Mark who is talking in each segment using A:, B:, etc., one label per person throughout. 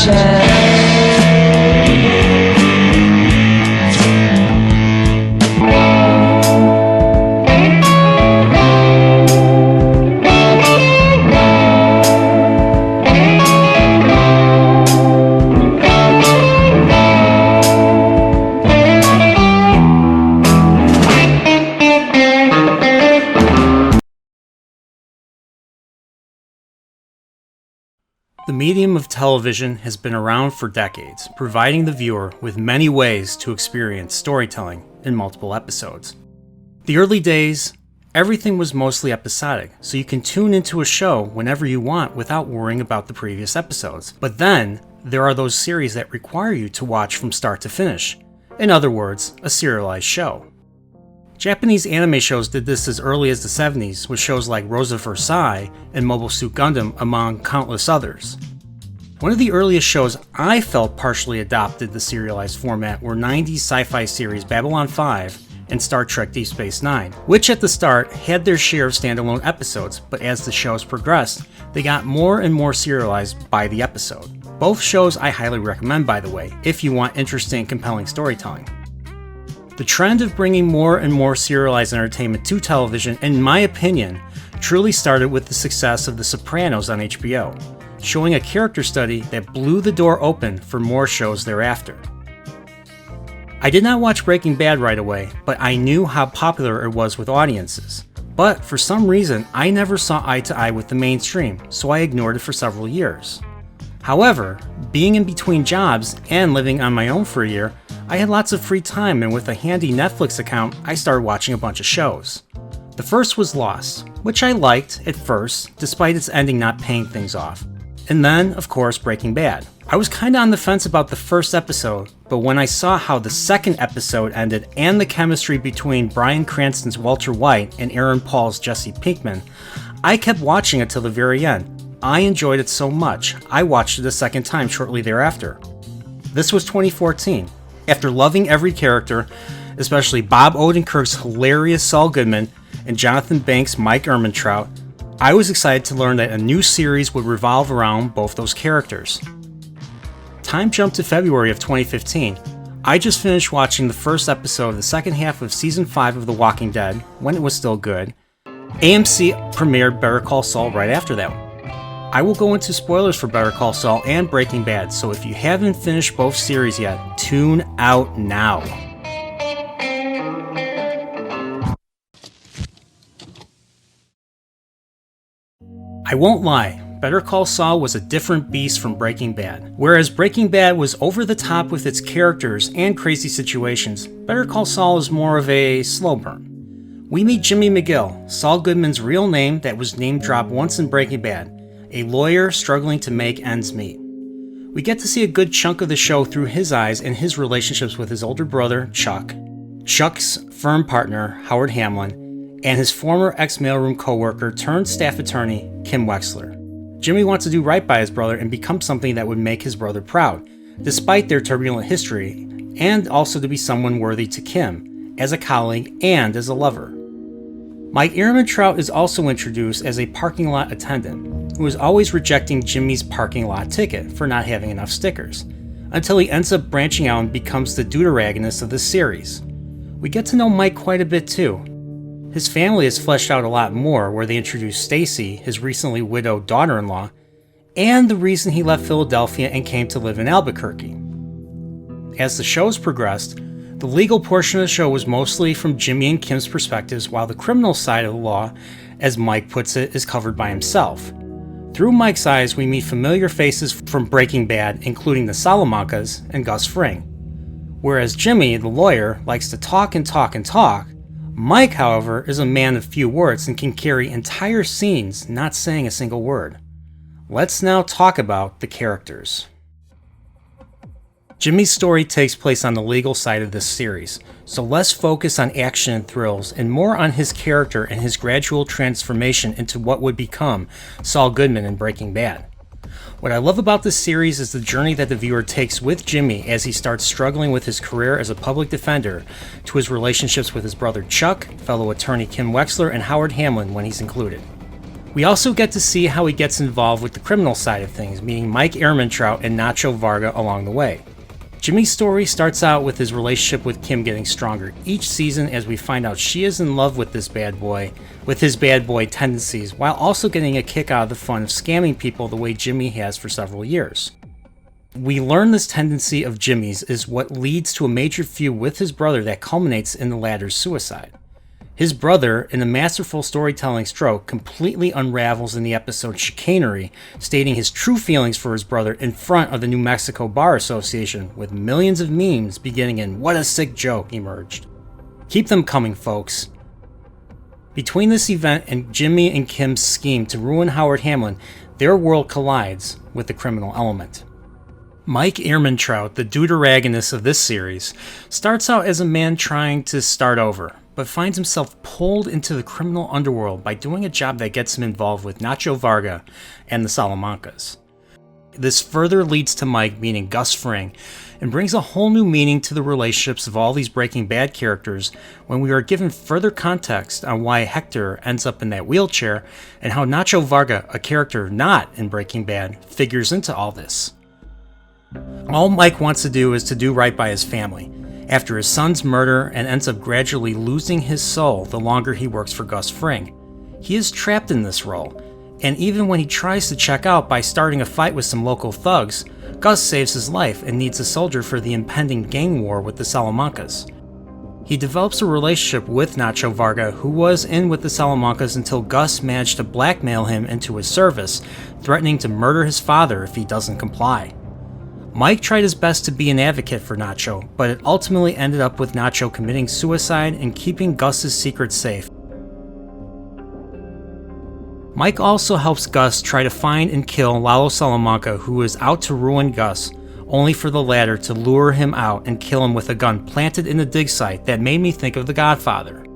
A: chance.
B: The medium of television has been around for decades, providing the viewer with many ways to experience storytelling in multiple episodes. The early days, everything was mostly episodic, so you can tune into a show whenever you want without worrying about the previous episodes. But then, there are those series that require you to watch from start to finish. In other words, a serialized show. Japanese anime shows did this as early as the 70s with shows like Rosa Versailles and Mobile Suit Gundam, among countless others. One of the earliest shows I felt partially adopted the serialized format were 90s sci-fi series Babylon 5 and Star Trek Deep Space Nine, which at the start had their share of standalone episodes, but as the shows progressed, they got more and more serialized by the episode. Both shows I highly recommend, by the way, if you want interesting, compelling storytelling. The trend of bringing more and more serialized entertainment to television, in my opinion, truly started with the success of The Sopranos on HBO, showing a character study that blew the door open for more shows thereafter. I did not watch Breaking Bad right away, but I knew how popular it was with audiences. But for some reason, I never saw eye to eye with the mainstream, so I ignored it for several years. However, being in between jobs and living on my own for a year, I had lots of free time, and with a handy Netflix account, I started watching a bunch of shows. The first was Lost, which I liked at first, despite its ending not paying things off. And then, of course, Breaking Bad. I was kinda on the fence about the first episode, but when I saw how the second episode ended and the chemistry between Bryan Cranston's Walter White and Aaron Paul's Jesse Pinkman, I kept watching it till the very end. I enjoyed it so much, I watched it a second time shortly thereafter. This was 2014. After loving every character, especially Bob Odenkirk's hilarious Saul Goodman and Jonathan Banks' Mike Ehrmantraut, I was excited to learn that a new series would revolve around both those characters. Time jumped to February of 2015. I just finished watching the first episode of the second half of Season 5 of The Walking Dead, when it was still good. AMC premiered Better Call Saul right after that one. I will go into spoilers for Better Call Saul and Breaking Bad, so if you haven't finished both series yet, tune out now. I won't lie, Better Call Saul was a different beast from Breaking Bad. Whereas Breaking Bad was over the top with its characters and crazy situations, Better Call Saul is more of a slow burn. We meet Jimmy McGill, Saul Goodman's real name that was name-dropped once in Breaking Bad, a lawyer struggling to make ends meet. We get to see a good chunk of the show through his eyes and his relationships with his older brother, Chuck, Chuck's firm partner, Howard Hamlin, and his former ex-mailroom co-worker turned staff attorney, Kim Wexler. Jimmy wants to do right by his brother and become something that would make his brother proud, despite their turbulent history, and also to be someone worthy to Kim, as a colleague and as a lover. Mike Ehrmantraut is also introduced as a parking lot attendant, who is always rejecting Jimmy's parking lot ticket for not having enough stickers, until he ends up branching out and becomes the deuteragonist of this series. We get to know Mike quite a bit too. His family is fleshed out a lot more, where they introduce Stacy, his recently widowed daughter-in-law, and the reason he left Philadelphia and came to live in Albuquerque. As the shows progressed, the legal portion of the show was mostly from Jimmy and Kim's perspectives, while the criminal side of the law, as Mike puts it, is covered by himself. Through Mike's eyes, we meet familiar faces from Breaking Bad, including the Salamancas and Gus Fring. Whereas Jimmy, the lawyer, likes to talk and talk and talk, Mike, however, is a man of few words and can carry entire scenes not saying a single word. Let's now talk about the characters. Jimmy's story takes place on the legal side of this series, so less focus on action and thrills and more on his character and his gradual transformation into what would become Saul Goodman in Breaking Bad. What I love about this series is the journey that the viewer takes with Jimmy as he starts struggling with his career as a public defender, to his relationships with his brother Chuck, fellow attorney Kim Wexler, and Howard Hamlin when he's included. We also get to see how he gets involved with the criminal side of things, meeting Mike Ehrmantraut and Nacho Varga along the way. Jimmy's story starts out with his relationship with Kim getting stronger each season as we find out she is in love with this bad boy, with his bad boy tendencies, while also getting a kick out of the fun of scamming people the way Jimmy has for several years. We learn this tendency of Jimmy's is what leads to a major feud with his brother that culminates in the latter's suicide. His brother, in a masterful storytelling stroke, completely unravels in the episode Chicanery, stating his true feelings for his brother in front of the New Mexico Bar Association, with millions of memes beginning in "What a sick joke" emerged. Keep them coming, folks. Between this event and Jimmy and Kim's scheme to ruin Howard Hamlin, their world collides with the criminal element. Mike Ehrmantraut, the deuteragonist of this series, starts out as a man trying to start over, but finds himself pulled into the criminal underworld by doing a job that gets him involved with Nacho Varga and the Salamancas. This further leads to Mike meeting Gus Fring, and brings a whole new meaning to the relationships of all these Breaking Bad characters when we are given further context on why Hector ends up in that wheelchair, and how Nacho Varga, a character not in Breaking Bad, figures into all this. All Mike wants to do is to do right by his family, after his son's murder, and ends up gradually losing his soul the longer he works for Gus Fring. He is trapped in this role, and even when he tries to check out by starting a fight with some local thugs, Gus saves his life and needs a soldier for the impending gang war with the Salamancas. He develops a relationship with Nacho Varga, who was in with the Salamancas until Gus managed to blackmail him into his service, threatening to murder his father if he doesn't comply. Mike tried his best to be an advocate for Nacho, but it ultimately ended up with Nacho committing suicide and keeping Gus's secret safe. Mike also helps Gus try to find and kill Lalo Salamanca, who is out to ruin Gus, only for the latter to lure him out and kill him with a gun planted in the dig site that made me think of The Godfather.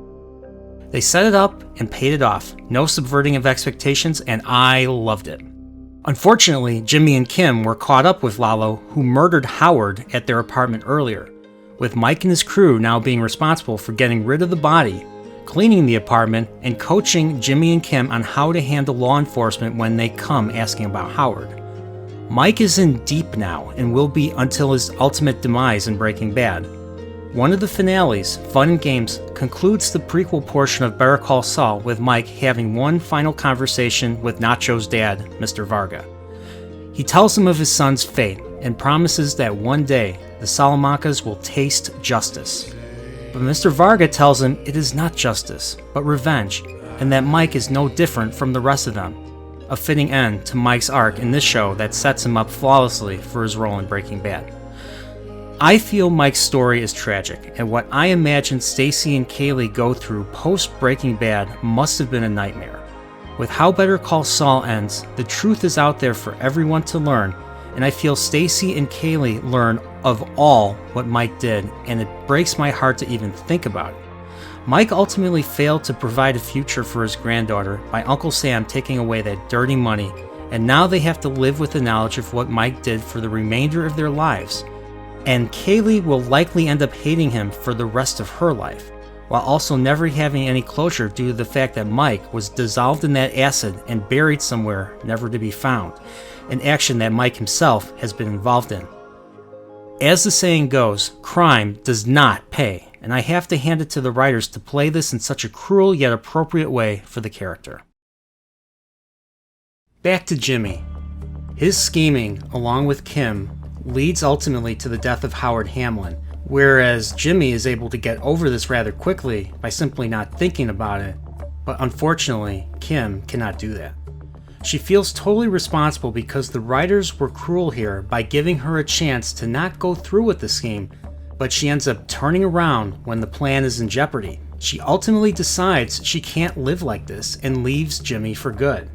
B: They set it up and paid it off, no subverting of expectations, and I loved it. Unfortunately, Jimmy and Kim were caught up with Lalo, who murdered Howard at their apartment earlier, with Mike and his crew now being responsible for getting rid of the body, cleaning the apartment, and coaching Jimmy and Kim on how to handle law enforcement when they come asking about Howard. Mike is in deep now, and will be until his ultimate demise in Breaking Bad. One of the finales, Fun and Games, concludes the prequel portion of Better Call Saul with Mike having one final conversation with Nacho's dad, Mr. Varga. He tells him of his son's fate and promises that one day the Salamancas will taste justice. But Mr. Varga tells him it is not justice, but revenge, and that Mike is no different from the rest of them. A fitting end to Mike's arc in this show that sets him up flawlessly for his role in Breaking Bad. I feel Mike's story is tragic, and what I imagine Stacy and Kaylee go through post-Breaking Bad must have been a nightmare. With how Better Call Saul ends, the truth is out there for everyone to learn, and I feel Stacy and Kaylee learn of all what Mike did, and it breaks my heart to even think about it. Mike ultimately failed to provide a future for his granddaughter by Uncle Sam taking away that dirty money, and now they have to live with the knowledge of what Mike did for the remainder of their lives. And Kaylee will likely end up hating him for the rest of her life, while also never having any closure due to the fact that Mike was dissolved in that acid and buried somewhere never to be found, an action that Mike himself has been involved in. As the saying goes, crime does not pay, and I have to hand it to the writers to play this in such a cruel yet appropriate way for the character. Back to Jimmy. His scheming, along with Kim, leads ultimately to the death of Howard Hamlin, whereas Jimmy is able to get over this rather quickly by simply not thinking about it, but unfortunately, Kim cannot do that. She feels totally responsible because the writers were cruel here by giving her a chance to not go through with the scheme, but she ends up turning around when the plan is in jeopardy. She ultimately decides she can't live like this and leaves Jimmy for good.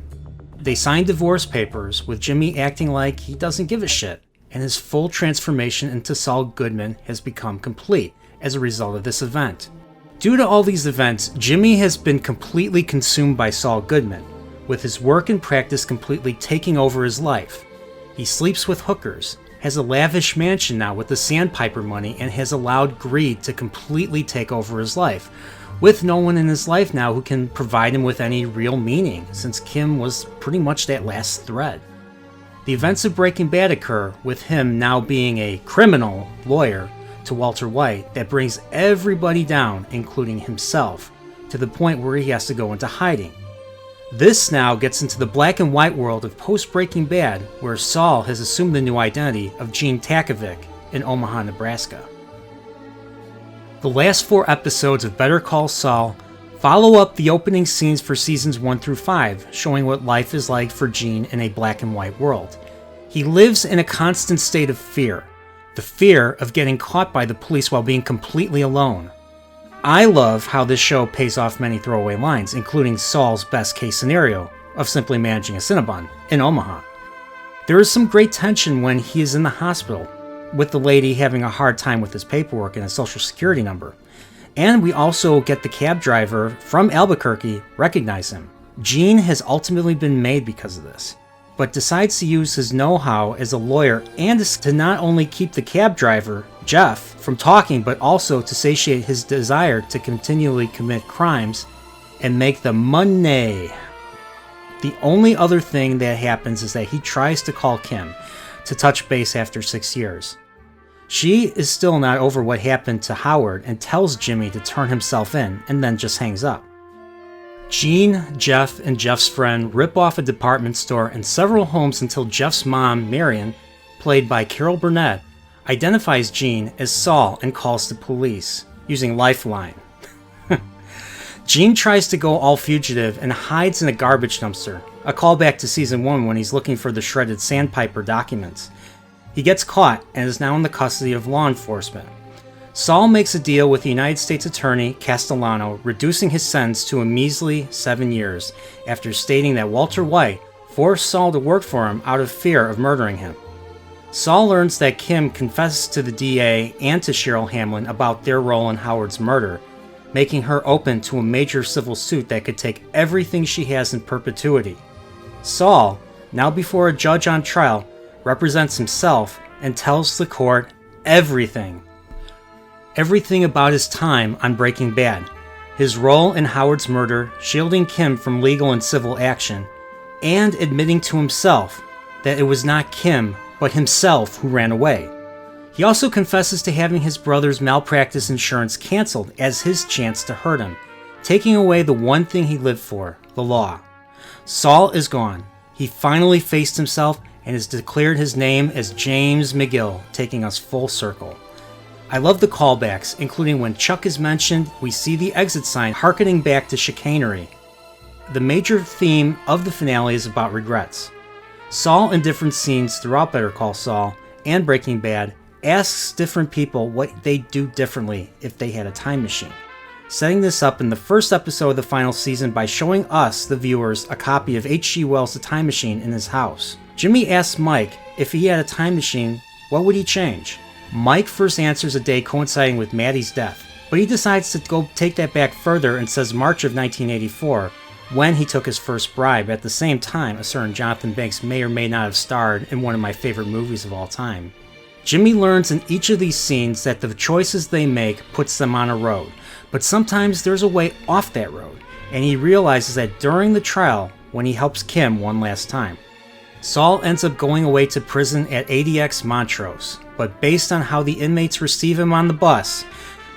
B: They sign divorce papers, with Jimmy acting like he doesn't give a shit, and his full transformation into Saul Goodman has become complete as a result of this event. Due to all these events, Jimmy has been completely consumed by Saul Goodman, with his work and practice completely taking over his life. He sleeps with hookers, has a lavish mansion now with the Sandpiper money, and has allowed greed to completely take over his life, with no one in his life now who can provide him with any real meaning, since Kim was pretty much that last thread. The events of Breaking Bad occur with him now being a criminal lawyer to Walter White that brings everybody down, including himself, to the point where he has to go into hiding. This now gets into the black and white world of post-Breaking Bad, where Saul has assumed the new identity of Gene Takovic in Omaha, Nebraska. The last 4 episodes of Better Call Saul follow up the opening scenes for seasons 1 through 5, showing what life is like for Gene in a black and white world. He lives in a constant state of fear, the fear of getting caught by the police while being completely alone. I love how this show pays off many throwaway lines, including Saul's best case scenario of simply managing a Cinnabon in Omaha. There is some great tension when he is in the hospital, with the lady having a hard time with his paperwork and his social security number. And we also get the cab driver from Albuquerque recognize him. Gene has ultimately been made because of this, but decides to use his know-how as a lawyer and to not only keep the cab driver, Jeff, from talking, but also to satiate his desire to continually commit crimes and make the money. The only other thing that happens is that he tries to call Kim to touch base after 6 years. She is still not over what happened to Howard and tells Jimmy to turn himself in and then just hangs up. Gene, Jeff, and Jeff's friend rip off a department store and several homes until Jeff's mom, Marion, played by Carol Burnett, identifies Gene as Saul and calls the police, using Lifeline. Gene tries to go all fugitive and hides in a garbage dumpster, a callback to season 1 when he's looking for the shredded Sandpiper documents. He gets caught and is now in the custody of law enforcement. Saul makes a deal with the United States Attorney Castellano, reducing his sentence to a measly 7 years, after stating that Walter White forced Saul to work for him out of fear of murdering him. Saul learns that Kim confesses to the DA and to Cheryl Hamlin about their role in Howard's murder, making her open to a major civil suit that could take everything she has in perpetuity. Saul, now before a judge on trial, represents himself and tells the court everything. Everything about his time on Breaking Bad, his role in Howard's murder, shielding Kim from legal and civil action, and admitting to himself that it was not Kim, but himself who ran away. He also confesses to having his brother's malpractice insurance canceled as his chance to hurt him, taking away the one thing he lived for, the law. Saul is gone. He finally faced himself and has declared his name as James McGill, taking us full circle. I love the callbacks, including when Chuck is mentioned, we see the exit sign harkening back to chicanery. The major theme of the finale is about regrets. Saul, in different scenes throughout Better Call Saul and Breaking Bad, asks different people what they'd do differently if they had a time machine, setting this up in the first episode of the final season by showing us, the viewers, a copy of H.G. Wells' The Time Machine in his house. Jimmy asks Mike if he had a time machine, what would he change? Mike first answers a day coinciding with Maddie's death, but he decides to go take that back further and says March of 1984, when he took his first bribe. At the same time, a certain Jonathan Banks may or may not have starred in one of my favorite movies of all time. Jimmy learns in each of these scenes that the choices they make puts them on a road, but sometimes there's a way off that road, and he realizes that during the trial when he helps Kim one last time. Saul ends up going away to prison at ADX Montrose, but based on how the inmates receive him on the bus,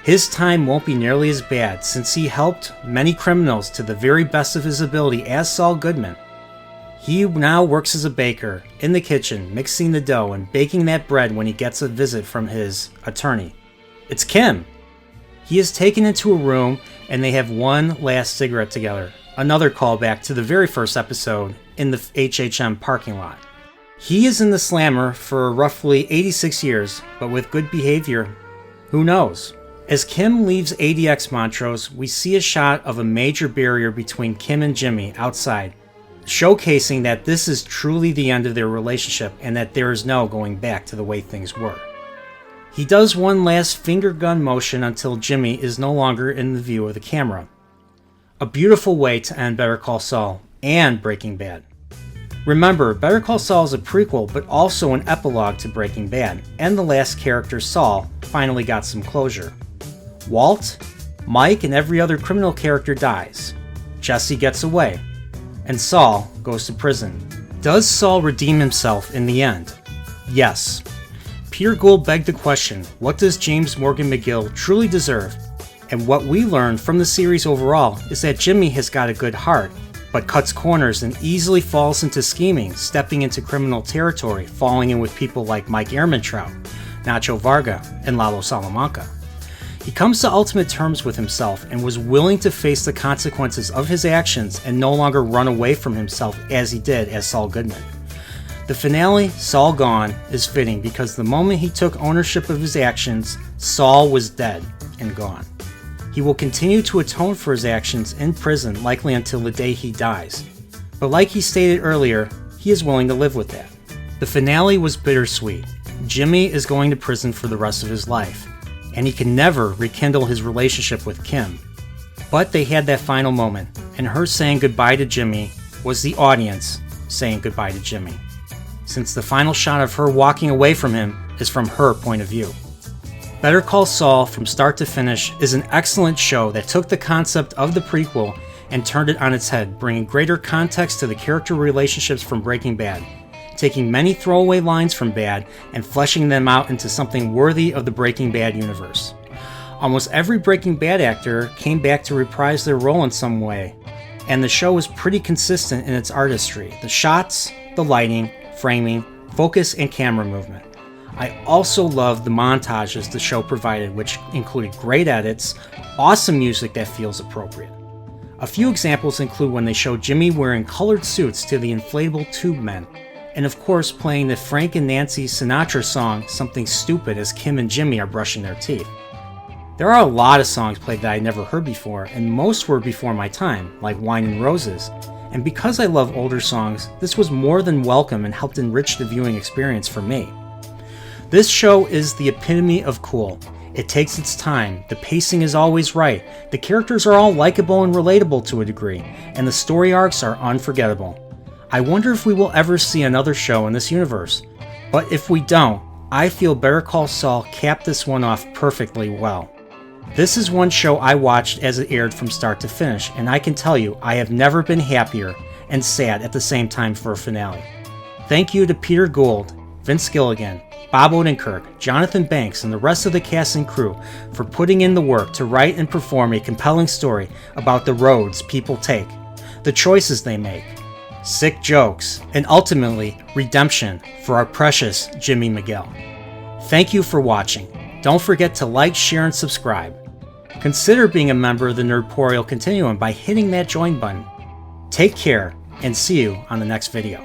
B: his time won't be nearly as bad since he helped many criminals to the very best of his ability as Saul Goodman. He now works as a baker in the kitchen, mixing the dough and baking that bread when he gets a visit from his attorney. It's Kim. He is taken into a room and they have one last cigarette together, another callback to the very first episode in the HHM parking lot. He is in the slammer for roughly 86 years, but with good behavior, who knows? As Kim leaves ADX Montrose, we see a shot of a major barrier between Kim and Jimmy outside, showcasing that this is truly the end of their relationship and that there is no going back to the way things were. He does one last finger gun motion until Jimmy is no longer in the view of the camera. A beautiful way to end Better Call Saul and Breaking Bad. Remember, Better Call Saul is a prequel, but also an epilogue to Breaking Bad, and the last character, Saul, finally got some closure. Walt, Mike and every other criminal character dies. Jesse gets away. And Saul goes to prison. Does Saul redeem himself in the end? Yes. Peter Gould begged the question, what does James Morgan McGill truly deserve? And what we learned from the series overall is that Jimmy has got a good heart, but cuts corners and easily falls into scheming, stepping into criminal territory, falling in with people like Mike Ehrmantraut, Nacho Varga, and Lalo Salamanca. He comes to ultimate terms with himself and was willing to face the consequences of his actions and no longer run away from himself as he did as Saul Goodman. The finale, Saul Gone, is fitting because the moment he took ownership of his actions, Saul was dead and gone. He will continue to atone for his actions in prison likely until the day he dies. But like he stated earlier, he is willing to live with that. The finale was bittersweet. Jimmy is going to prison for the rest of his life, and he can never rekindle his relationship with Kim. But they had that final moment, and her saying goodbye to Jimmy was the audience saying goodbye to Jimmy, since the final shot of her walking away from him is from her point of view. Better Call Saul, from start to finish, is an excellent show that took the concept of the prequel and turned it on its head, bringing greater context to the character relationships from Breaking Bad, taking many throwaway lines from Bad and fleshing them out into something worthy of the Breaking Bad universe. Almost every Breaking Bad actor came back to reprise their role in some way, and the show was pretty consistent in its artistry, the shots, the lighting, framing, focus, and camera movement. I also loved the montages the show provided, which included great edits, awesome music that feels appropriate. A few examples include when they show Jimmy wearing colored suits to the inflatable tube men, and of course playing the Frank and Nancy Sinatra song Something Stupid as Kim and Jimmy are brushing their teeth. There are a lot of songs played that I never heard before, and most were before my time, like Wine and Roses. And because I love older songs, this was more than welcome and helped enrich the viewing experience for me. This show is the epitome of cool. It takes its time, the pacing is always right, the characters are all likable and relatable to a degree, and the story arcs are unforgettable. I wonder if we will ever see another show in this universe. But if we don't, I feel Better Call Saul capped this one off perfectly well. This is one show I watched as it aired from start to finish, and I can tell you I have never been happier and sad at the same time for a finale. Thank you to Peter Gould, Vince Gilligan, Bob Odenkirk, Jonathan Banks, and the rest of the cast and crew for putting in the work to write and perform a compelling story about the roads people take, the choices they make, sick jokes, and ultimately redemption for our precious Jimmy McGill. Thank you for watching. Don't forget to like, share, and subscribe. Consider being a member of the Nerdporial Continuum by hitting that join button. Take care, and see you on the next video.